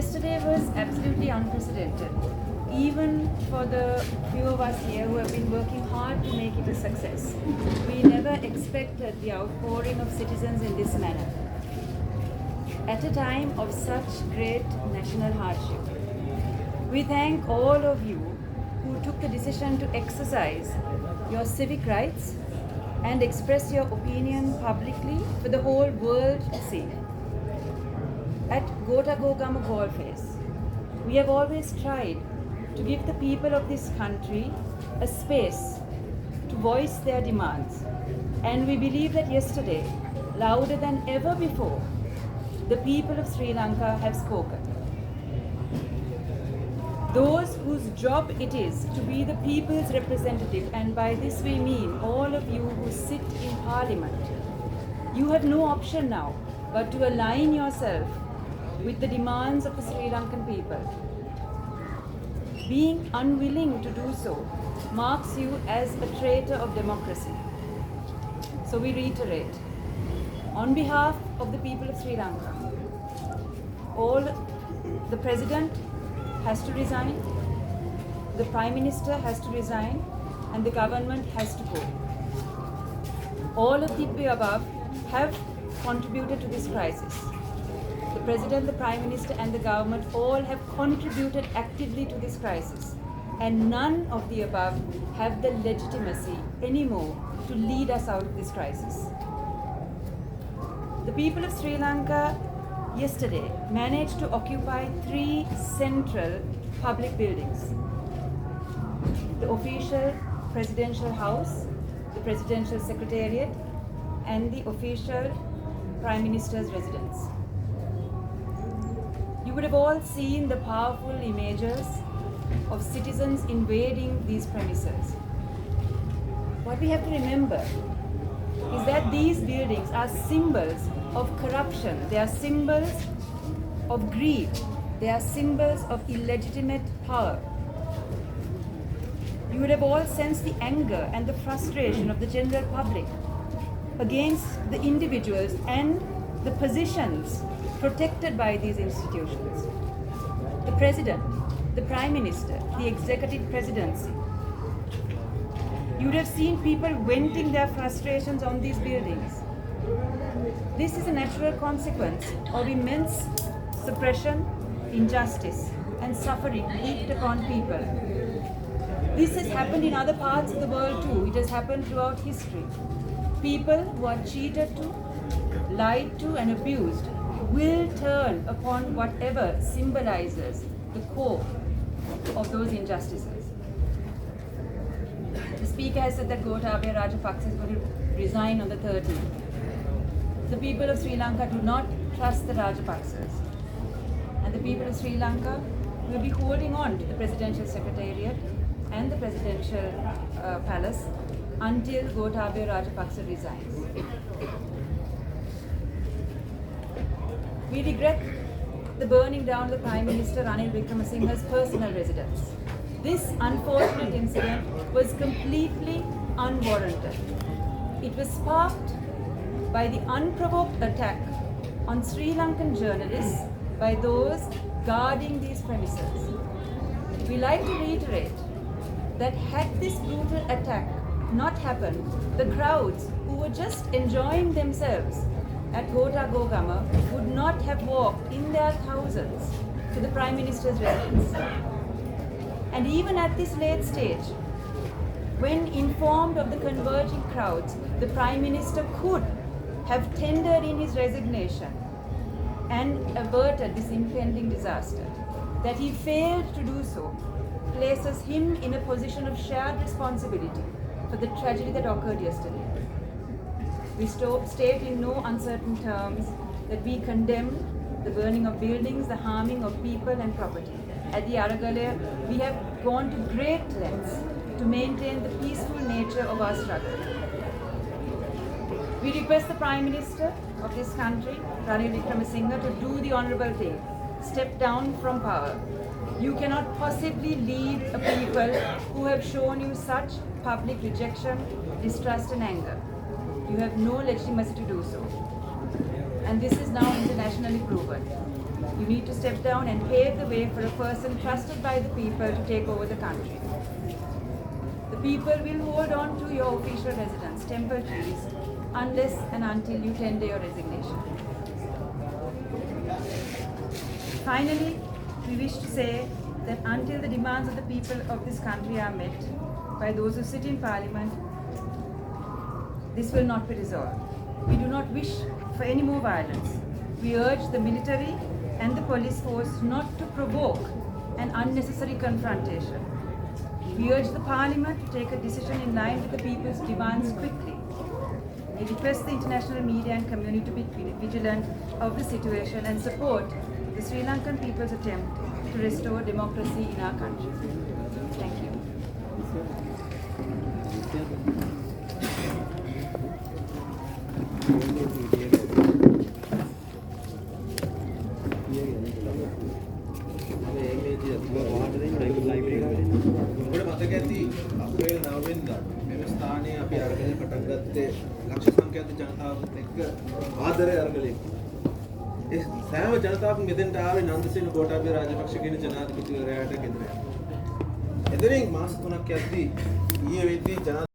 Yesterday was absolutely unprecedented, even for the few of us here who have been working hard to make it a success. We never expected the outpouring of citizens in this manner. At a time of such great national hardship, we thank all of you who took the decision to exercise your civic rights and express your opinion publicly for the whole world to see. At Gota Gogama Golface, we have always tried to give the people of this country a space to voice their demands. And we believe that yesterday, louder than ever before, the people of Sri Lanka have spoken. Those whose job it is to be the people's representative, and by this we mean all of you who sit in Parliament, you have no option now but to align yourself with the demands of the Sri Lankan people. Being unwilling to do so marks you as a traitor of democracy. So we reiterate, on behalf of the people of Sri Lanka, the President has to resign, the Prime Minister has to resign, and the government has to go. All of the above have contributed to this crisis. The President, the Prime Minister, and the government all have contributed actively to this crisis, and none of the above have the legitimacy anymore to lead us out of this crisis. The people of Sri Lanka yesterday managed to occupy 3 central public buildings: the official presidential house, the presidential secretariat, and the official Prime Minister's residence. You would have all seen the powerful images of citizens invading these premises. What we have to remember is that these buildings are symbols of corruption, they are symbols of greed, they are symbols of illegitimate power. You would have all sensed the anger and the frustration of the general public against the individuals and the positions protected by these institutions. The President, the Prime Minister, the Executive Presidency. You would have seen people venting their frustrations on these buildings. This is a natural consequence of immense suppression, injustice, and suffering heaped upon people. This has happened in other parts of the world too. It has happened throughout history. People who are cheated to, lied to, and abused will turn upon whatever symbolizes the core of those injustices. The Speaker has said that Gotabaya Rajapaksa is going to resign on the 13th. The people of Sri Lanka do not trust the Rajapaksas. And the people of Sri Lanka will be holding on to the Presidential Secretariat and the Presidential Palace until Gotabaya Rajapaksa resigns. We regret the burning down of the Prime Minister Ranil Wickremesinghe's personal residence. This unfortunate incident was completely unwarranted. It was sparked by the unprovoked attack on Sri Lankan journalists by those guarding these premises. We like to reiterate that had this brutal attack not happened, the crowds who were just enjoying themselves at Gota Gogama would not have walked in their thousands to the Prime Minister's residence. And even at this late stage, when informed of the converging crowds, the Prime Minister could have tendered in his resignation and averted this impending disaster. That he failed to do so places him in a position of shared responsibility for the tragedy that occurred yesterday. We state in no uncertain terms that we condemn the burning of buildings, the harming of people and property. At the Aragalaya, we have gone to great lengths to maintain the peaceful nature of our struggle. We request the Prime Minister of this country, Ranil Wickremesinghe, to do the honourable thing, step down from power. You cannot possibly lead a people who have shown you such public rejection, distrust and anger. You have no legitimacy to do so. And this is now internationally proven. You need to step down and pave the way for a person trusted by the people to take over the country. The people will hold on to your official residence, temple trees, unless and until you tender your resignation. Finally, we wish to say that until the demands of the people of this country are met by those who sit in Parliament, this will not be resolved. We do not wish for any more violence. We urge the military and the police force not to provoke an unnecessary confrontation. We urge the Parliament to take a decision in line with the people's demands quickly. We request the international media and community to be vigilant of the situation and support the Sri Lankan people's attempt to restore democracy in our country. Thank you. ඔබට මතක ඇති අප්‍රේල් 9 වෙනිදා මෙම ස්ථානයේ අපි අරගෙන පටන් ගත්තේ ලක්ෂ සංඛ්‍යාත ජනතාවත් එක්ක ආදරය අරගලෙන්. ඒ සෑම ජනතාවක්ම මෙතෙන්ට ආවේ නන්දසේන ගෝඨාභය රාජපක්ෂ කියන ජනාධිපතිවරයාට ගෙදර. එදිරින් මාස 3ක් යද්දී ඊයේ වෙද්දී